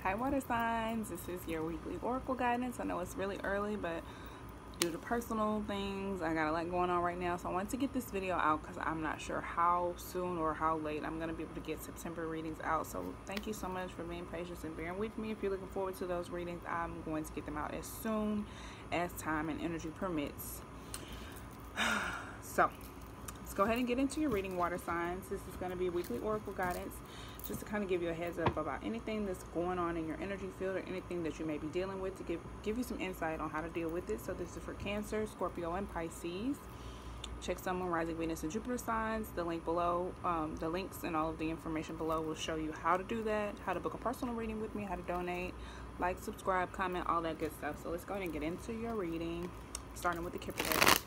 Hi water signs, this is your weekly oracle guidance. I know it's really early, but due to personal things, I got a lot going on right now, so I wanted to get this video out because I'm not sure how soon or how late I'm going to be able to get September readings out. So thank you so much for being patient and bearing with me. If you're looking forward to those readings, I'm going to get them out as soon as time and energy permits. So let's go ahead and get into your reading, water signs. This is going to be weekly oracle guidance, just to kind of give you a heads up about anything that's going on in your energy field or anything that you may be dealing with, to give you some insight on how to deal with it. So this is for Cancer, Scorpio, and Pisces. Check Sun, Moon, Rising, Venus, and Jupiter signs. The link below, the links and all of the information below will show you how to do that, how to book a personal reading with me, how to donate, like, subscribe, comment, all that good stuff. So let's go ahead and get into your reading, starting with the Kipper deck.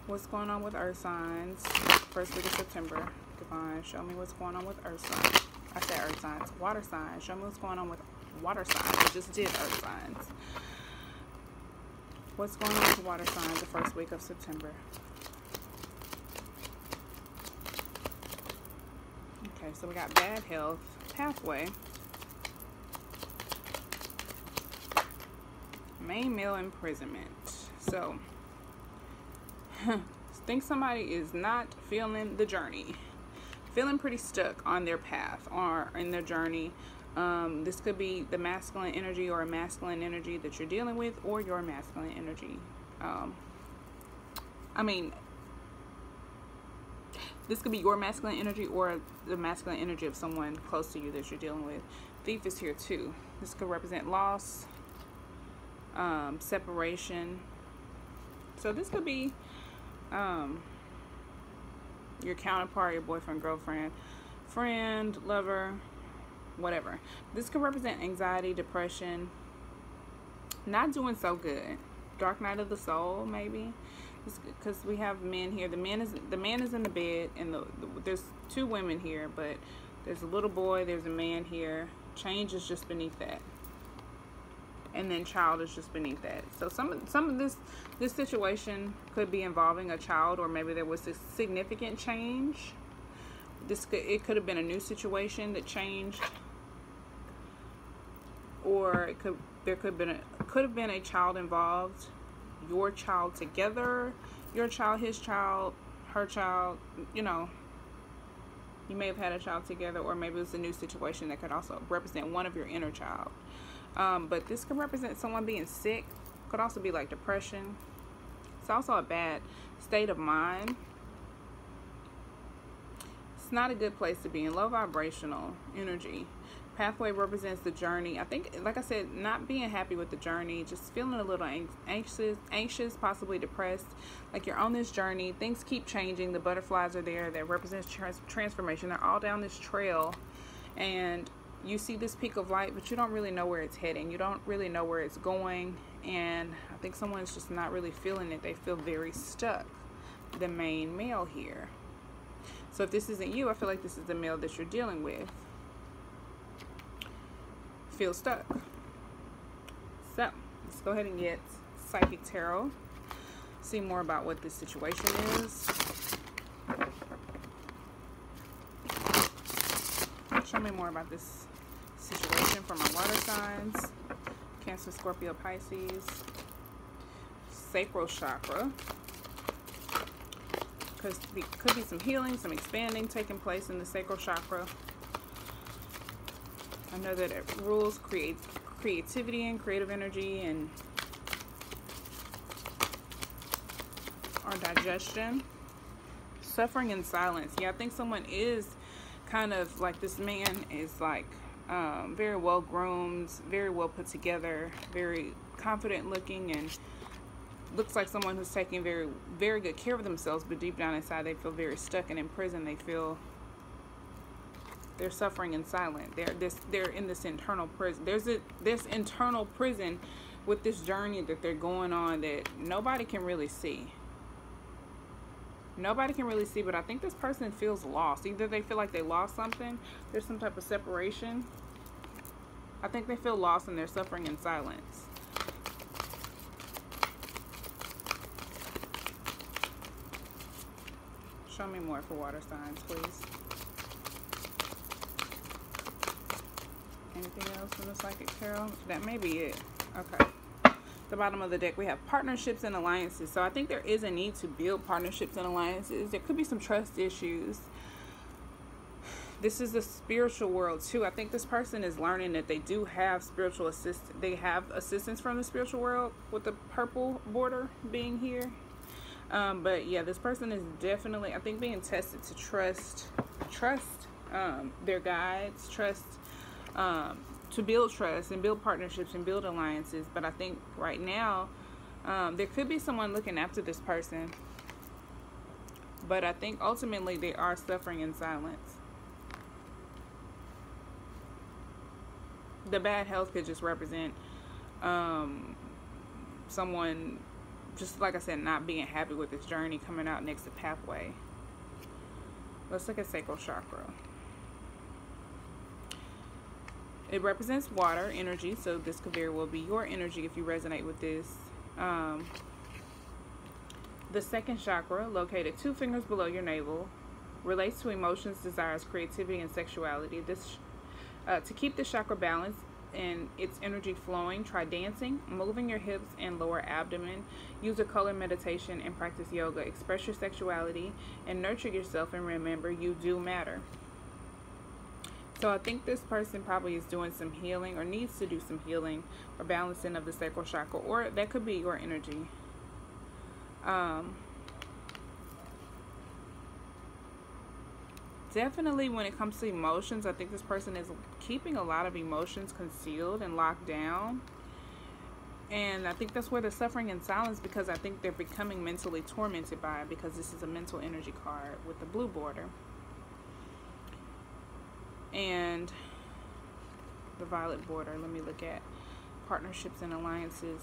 What's going on with earth signs? First week of September. Divine, show me what's going on with earth signs. I said earth signs. Water signs. Show me what's going on with water signs. I just did earth signs. What's going on with water signs the first week of September? Okay, so we got bad health, pathway, main male imprisonment. So think somebody is not feeling the journey, feeling pretty stuck on their path or in their journey. This could be the masculine energy or a masculine energy that you're dealing with, or your masculine energy. This could be your masculine energy or the masculine energy of someone close to you that you're dealing with. Thief is here too. This could represent loss, separation. So this could be your counterpart, your boyfriend, girlfriend, friend, lover, whatever. This could represent anxiety, depression, not doing so good. Dark night of the soul, maybe, because we have men here. The man is in the bed, and there's two women here, but there's a little boy, there's a man here. Change is just beneath that, and then child is just beneath that. So some of this situation could be involving a child, or maybe there was a significant change. It could have been a new situation that changed, or there could have been a child involved. Your child together, your child, his child, her child. You know, you may have had a child together, or maybe it was a new situation that could also represent one of your inner child. But this could represent someone being sick. Could also be like depression. It's also a bad state of mind. It's not a good place to be in. Low vibrational energy. Pathway represents the journey. I think, like I said, not being happy with the journey, just feeling a little anxious, possibly depressed. Like you're on this journey. Things keep changing. The butterflies are there. That represents transformation. They're all down this trail, and you see this peak of light, but you don't really know where it's heading. You don't really know where it's going. And I think someone's just not really feeling it. They feel very stuck. The main male here. So if this isn't you, I feel like this is the male that you're dealing with. Feel stuck. So let's go ahead and get Psychic Tarot. See more about what this situation is. Show me more about this situation for my water signs. Cancer, Scorpio, Pisces. Sacral chakra. Because there could be some healing, some expanding taking place in the sacral chakra. I know that it rules creativity and creative energy and our digestion. Suffering in silence. Yeah, I think someone is kind of like, this man is like very well groomed, very well put together, very confident looking, and looks like someone who's taking very, very good care of themselves, but deep down inside they feel very stuck and in prison. They feel they're suffering in silence. They're in this internal prison. There's this internal prison with this journey that they're going on that nobody can really see. Nobody can really see, but I think this person feels lost. Either they feel like they lost something, there's some type of separation. I think they feel lost and they're suffering in silence. Show me more for water signs, please. Anything else? else from the Psychic Tarot? That may be it. Okay. The bottom of the deck, we have partnerships and alliances. So I think there is a need to build partnerships and alliances. There could be some trust issues. This is the spiritual world too. I think this person is learning that they do have spiritual assistance. They have assistance from the spiritual world, with the purple border being here. But yeah, this person is definitely, I think, being tested to trust their guides, to build trust and build partnerships and build alliances. But I think right now, there could be someone looking after this person. But I think ultimately they are suffering in silence. The bad health could just represent someone, just like I said, not being happy with this journey, coming out next to pathway. Let's look at sacral chakra. It represents water energy, so this could very well be your energy if you resonate with this. The second chakra, located 2 fingers below your navel, relates to emotions, desires, creativity, and sexuality. This to keep the chakra balanced and its energy flowing, try dancing, moving your hips and lower abdomen, use a color meditation, and practice yoga. Express your sexuality and nurture yourself, and remember, you do matter. So I think this person probably is doing some healing, or needs to do some healing or balancing of the sacral chakra, or that could be your energy. Definitely when it comes to emotions, I think this person is keeping a lot of emotions concealed and locked down. And I think that's where they're suffering in silence, because I think they're becoming mentally tormented by it, because this is a mental energy card with the blue border. And the violet border. Let me look at partnerships and alliances.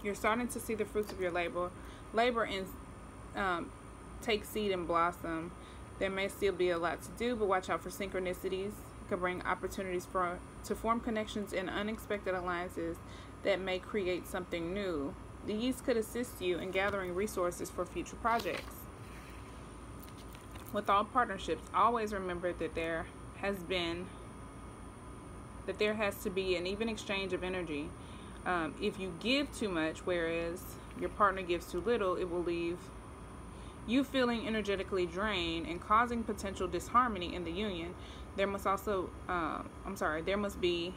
You're starting to see the fruits of your labor and take seed and blossom. There may still be a lot to do, but watch out for synchronicities. It could bring opportunities to form connections and unexpected alliances that may create something new. These could assist you in gathering resources for future projects. With all partnerships, always remember that there has to be an even exchange of energy. If you give too much, whereas your partner gives too little, it will leave you feeling energetically drained and causing potential disharmony in the union. There must also, there must be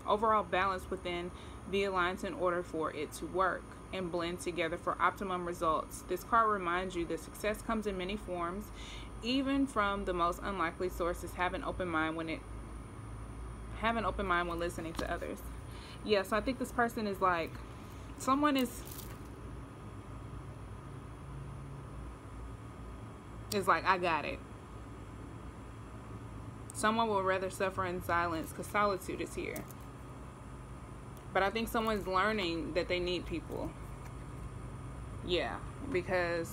overall balance within the alliance in order for it to work and blend together for optimum results. This card reminds you that success comes in many forms, even from the most unlikely sources. Have an open mind when listening to others. Yeah, so I think this person is like, someone is like, I got it. Someone will rather suffer in silence because solitude is here. But I think someone's learning that they need people. Yeah, because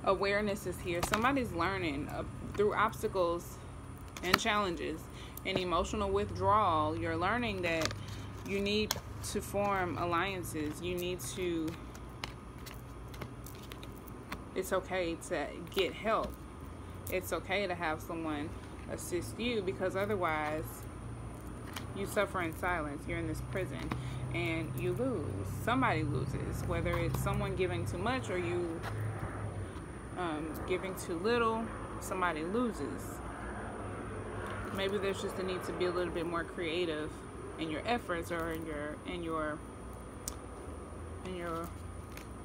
awareness is here. Somebody's learning through obstacles and challenges and emotional withdrawal. You're learning that you need to form alliances. You need to, it's okay to get help. It's okay to have someone assist you, because otherwise you suffer in silence. You're in this prison and you lose. Somebody loses, whether it's someone giving too much or you giving too little. Somebody loses. Maybe there's just a need to be a little bit more creative in your efforts, or in your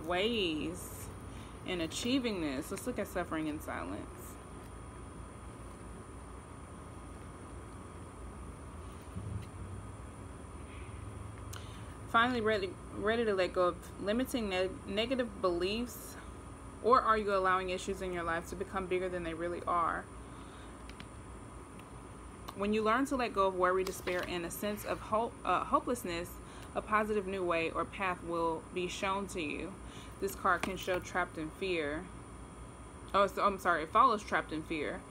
ways in achieving this. Let's look at suffering in silence. Finally ready to let go of limiting negative beliefs, or are you allowing issues in your life to become bigger than they really are? When you learn to let go of worry, despair, and a sense of hopelessness, a positive new way or path will be shown to you. This card can show trapped in fear. Oh, so, I'm sorry, it follows trapped in fear.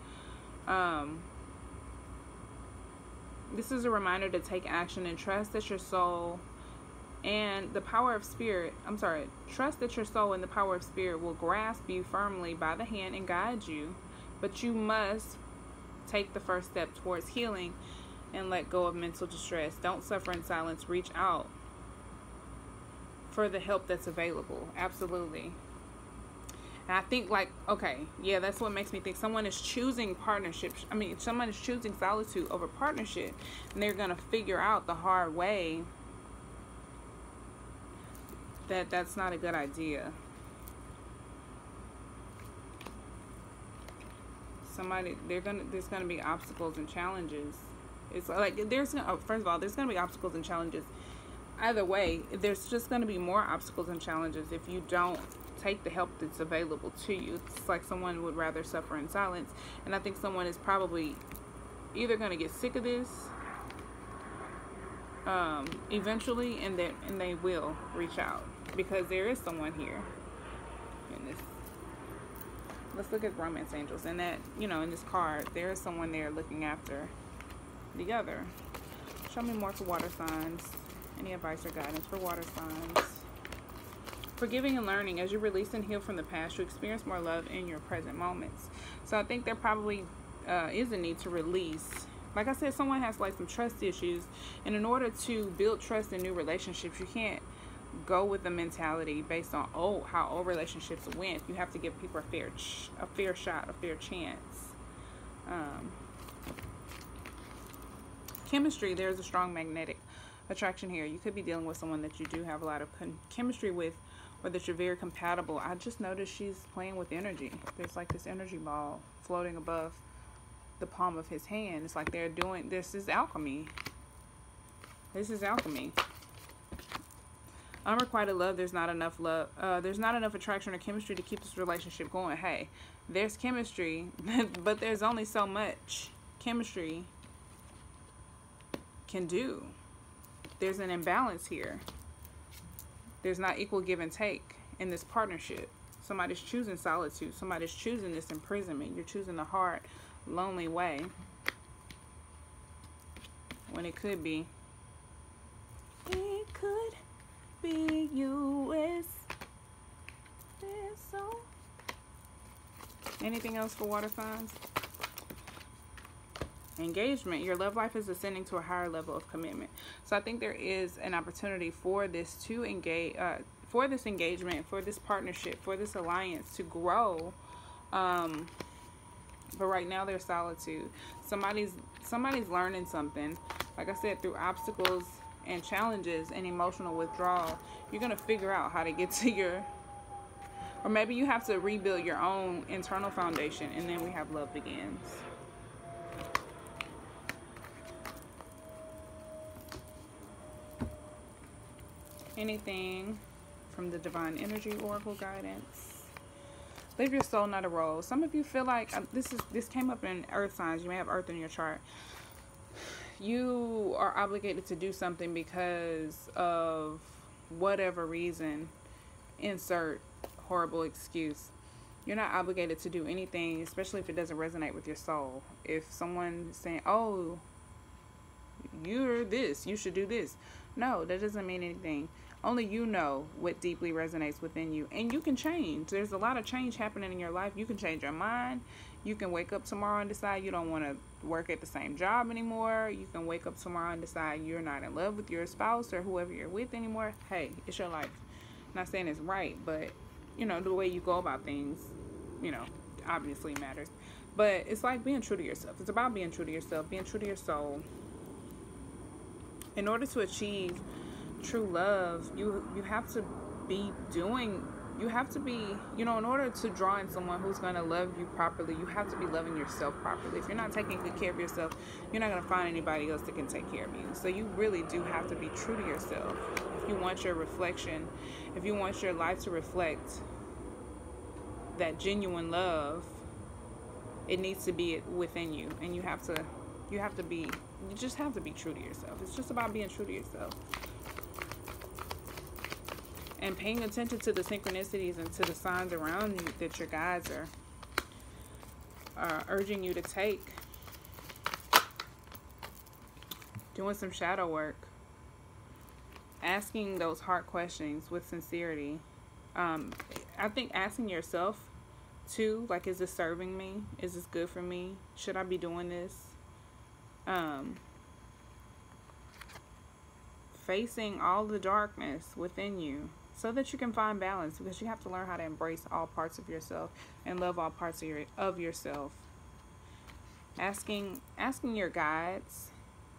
This is a reminder to take action and trust that your soul and the power of spirit, trust that your soul and the power of spirit will grasp you firmly by the hand and guide you. But you must take the first step towards healing and let go of mental distress. Don't suffer in silence. Reach out for the help that's available. Absolutely. And I think, like, okay, yeah, that's what makes me think someone is choosing partnerships. I mean, someone is choosing solitude over partnership, and they're going to figure out the hard way that that's not a good idea. There's going to be obstacles and challenges. It's like, first of all, there's going to be obstacles and challenges. Either way, there's just going to be more obstacles and challenges if you don't take the help that's available to you. It's like someone would rather suffer in silence. And I think someone is probably either going to get sick of this eventually, and they will reach out, because there is someone here in this. Let's look at romance angels, and that, you know, in this card, there is someone there looking after the other. Show me more for water signs. Any advice or guidance for water signs? Forgiving and learning. As you release and heal from the past, you experience more love in your present moments. So I think there probably is a need to release. Like I said, someone has like some trust issues, and in order to build trust in new relationships, you can't go with the mentality based on how old relationships went. You have to give people a fair shot, a fair chance. Chemistry. There's a strong magnetic attraction here. You could be dealing with someone that you do have a lot of chemistry with, or that you're very compatible. I just noticed she's playing with energy. There's like this energy ball floating above the palm of his hand. It's like they're doing, this is alchemy. This is alchemy. Unrequited love. There's not enough love. There's not enough attraction or chemistry to keep this relationship going. Hey, there's chemistry, but there's only so much chemistry can do. There's an imbalance here. There's not equal give and take in this partnership. Somebody's choosing solitude. Somebody's choosing this imprisonment. You're choosing the hard, lonely way, when it could be. It could be US. So. Anything else for water signs? Engagement. Your love life is ascending to a higher level of commitment. So I think there is an opportunity for this to engage, for this engagement, for this partnership, for this alliance to grow. But right now there's solitude. Somebody's learning something. Like I said, through obstacles and challenges and emotional withdrawal, you're gonna figure out how to get to your, or maybe you have to rebuild your own internal foundation, and then we have love begins. Anything from the Divine Energy Oracle guidance? Live your soul, not a role. Some of you feel like this came up in earth signs. You may have earth in your chart. You are obligated to do something because of whatever reason. Insert horrible excuse. You're not obligated to do anything, especially if it doesn't resonate with your soul. If someone's saying, oh, you're this, you should do this. No, that doesn't mean anything. Only you know what deeply resonates within you. And you can change. There's a lot of change happening in your life. You can change your mind. You can wake up tomorrow and decide you don't want to work at the same job anymore. You can wake up tomorrow and decide you're not in love with your spouse or whoever you're with anymore. Hey, it's your life. I'm not saying it's right, but, you know, the way you go about things, you know, obviously matters. But it's like being true to yourself. It's about being true to yourself, being true to your soul. In order to achieve true love, you have to be doing, you have to be, you know, in order to draw in someone who's going to love you properly, you have to be loving yourself properly. If you're not taking good care of yourself, you're not going to find anybody else that can take care of you. So you really do have to be true to yourself. If you want your reflection, if you want your life to reflect that genuine love, it needs to be within you. And you just have to be true to yourself. It's just about being true to yourself. And paying attention to the synchronicities and to the signs around you that your guides are urging you to take. Doing some shadow work. Asking those hard questions with sincerity. I think asking yourself too, like, is this serving me? Is this good for me? Should I be doing this? facing all the darkness within you so that you can find balance, because you have to learn how to embrace all parts of yourself and love all parts of yourself. Asking your guides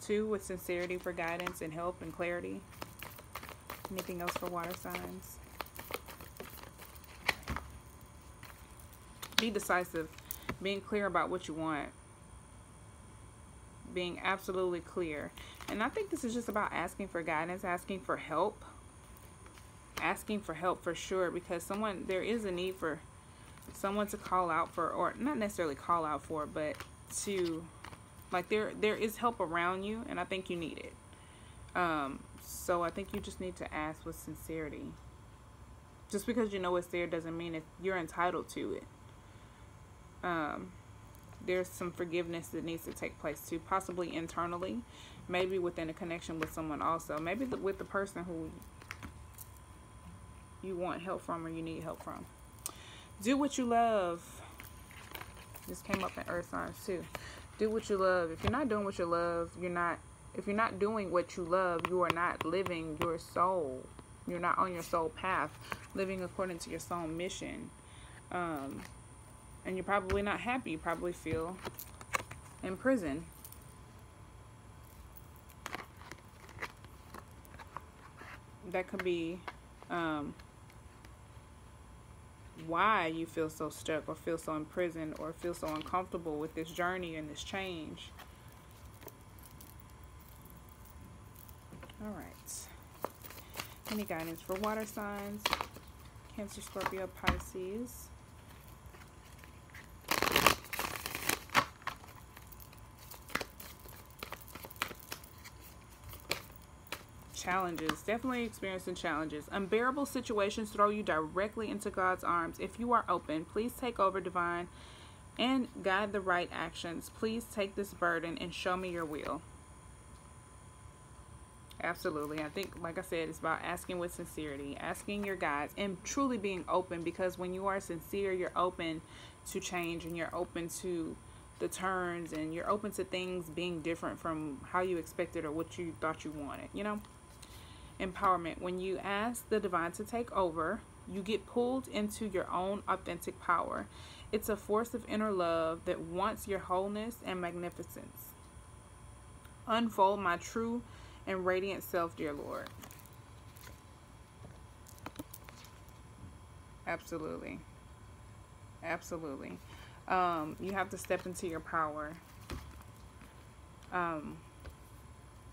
too, with sincerity, for guidance and help and clarity. Anything else for water signs? Be decisive, being clear about what you want, being absolutely clear. And I think this is just about asking for guidance, asking for help for sure, because there is a need for someone to call out for, or not necessarily call out for, but to, like, there is help around you, and I think you need it. So I think you just need to ask with sincerity. Just because you know it's there doesn't mean you're entitled to it. There's some forgiveness that needs to take place too, possibly internally, maybe within a connection with someone also, maybe with the person who you want help from or you need help from. Do what you love. This came up in earth signs too. Do what you love. If you're not doing what you love, if you're not doing what you love, you are not living your soul. You're not on your soul path, living according to your soul mission. And you're probably not happy. You probably feel in prison. That could be why you feel so stuck, or feel so imprisoned, or feel so uncomfortable with this journey and this change. All right. Any guidance for water signs? Cancer, Scorpio, Pisces. Challenges. Definitely experiencing challenges. Unbearable situations throw you directly into God's arms. If you are open, please take over, divine, and guide the right actions. Please take this burden and show me your will. Absolutely. I think, like I said, it's about asking with sincerity, asking your guides, and truly being open, because when you are sincere, you're open to change, and you're open to the turns, and you're open to things being different from how you expected or what you thought you wanted, you know? Empowerment. When you ask the divine to take over, you get pulled into your own authentic power. It's a force of inner love that wants your wholeness and magnificence. Unfold my true and radiant self, dear Lord. Absolutely. Absolutely. You have to step into your power.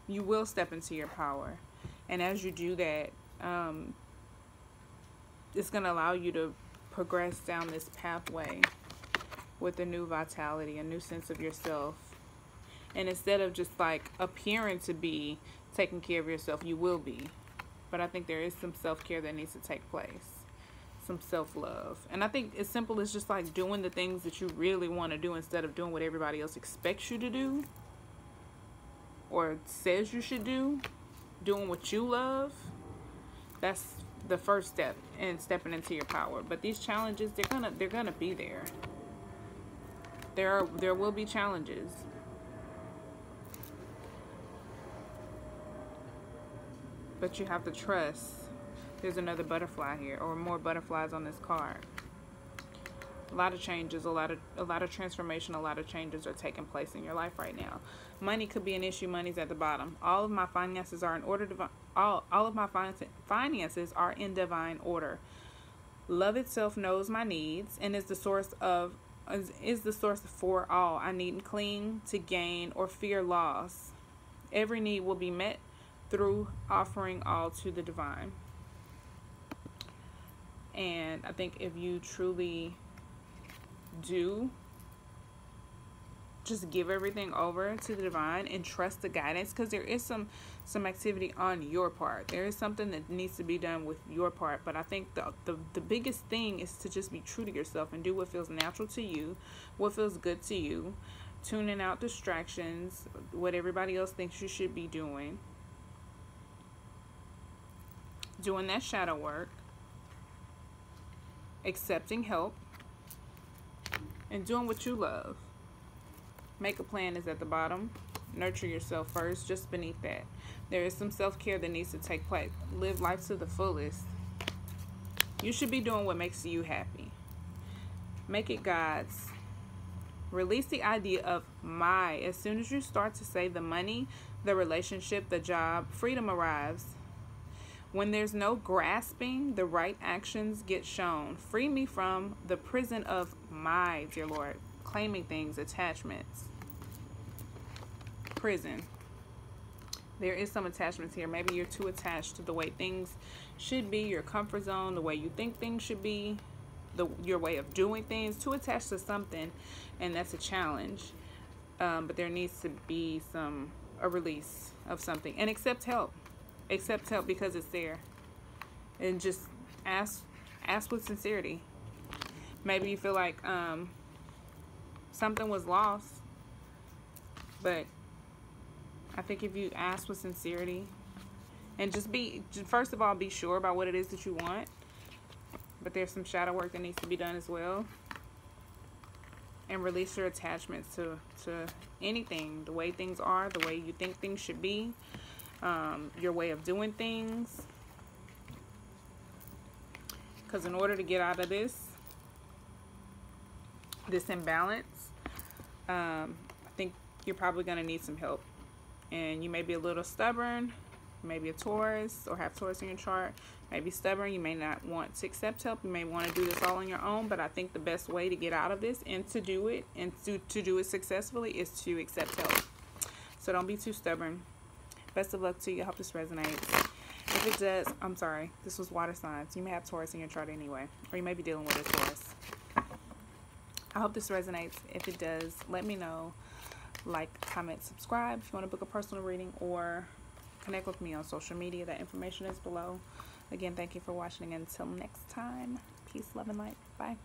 You will step into your power. And as you do that, it's going to allow you to progress down this pathway with a new vitality, a new sense of yourself. And instead of just like appearing to be taking care of yourself, you will be. But I think there is some self-care that needs to take place. Some self-love. And I think as simple as just like doing the things that you really want to do instead of doing what everybody else expects you to do or says you should do. Doing what you love, that's the first step in stepping into your power. But these challenges, they're gonna be there. There will be challenges. But you have to trust. There's another butterfly here, or more butterflies on this card. A lot of changes, a lot of transformation, a lot of changes are taking place in your life right now. Money could be an issue. Money's at the bottom. All of my finances are in order. All of my finances are in divine order. Love itself knows my needs and is the source for all. I needn't cling to gain or fear loss. Every need will be met through offering all to the divine. And I think if you truly do just give everything over to the divine and trust the guidance, because there is some activity on your part. There is something that needs to be done with your part. But I think the biggest thing is to just be true to yourself and do what feels natural to you, what feels good to you, tuning out distractions, what everybody else thinks you should be doing, doing that shadow work, accepting help, and doing what you love. Make a plan is at the bottom. nurture yourself first. Just beneath that, there is some self-care that needs to take place. Live life to the fullest. You should be doing what makes you happy. Make it God's. Release the idea of my. As soon as you start to say the money, the relationship, the job, freedom arrives. When there's no grasping, the right actions get shown. Free me from the prison of my, dear Lord. Claiming things, attachments. Prison. There is some attachments here. Maybe you're too attached to the way things should be, your comfort zone, the way you think things should be, your way of doing things. Too attached to something, and that's a challenge. But there needs to be a release of something. And accept help. Accept help because it's there. And just ask with sincerity. Maybe you feel like something was lost, but I think if you ask with sincerity and first of all, be sure about what it is that you want. But there's some shadow work that needs to be done as well. And release your attachments to anything, the way things are, the way you think things should be, your way of doing things. Because in order to get out of this imbalance, I think you're probably going to need some help. And you may be a little stubborn, maybe a Taurus or have Taurus in your chart. Maybe stubborn, you may not want to accept help. You may want to do this all on your own, but I think the best way to get out of this and to do it and to do it successfully is to accept help. So don't be too stubborn. Best of luck to you. I hope this resonates. If it does, I'm sorry, this was water signs. You may have Taurus in your chart anyway, or you may be dealing with a Taurus. I hope this resonates. If it does, let me know. Like, comment, subscribe if you want to book a personal reading or connect with me on social media. That information is below. Again, thank you for watching. Until next time, peace, love, and light. Bye.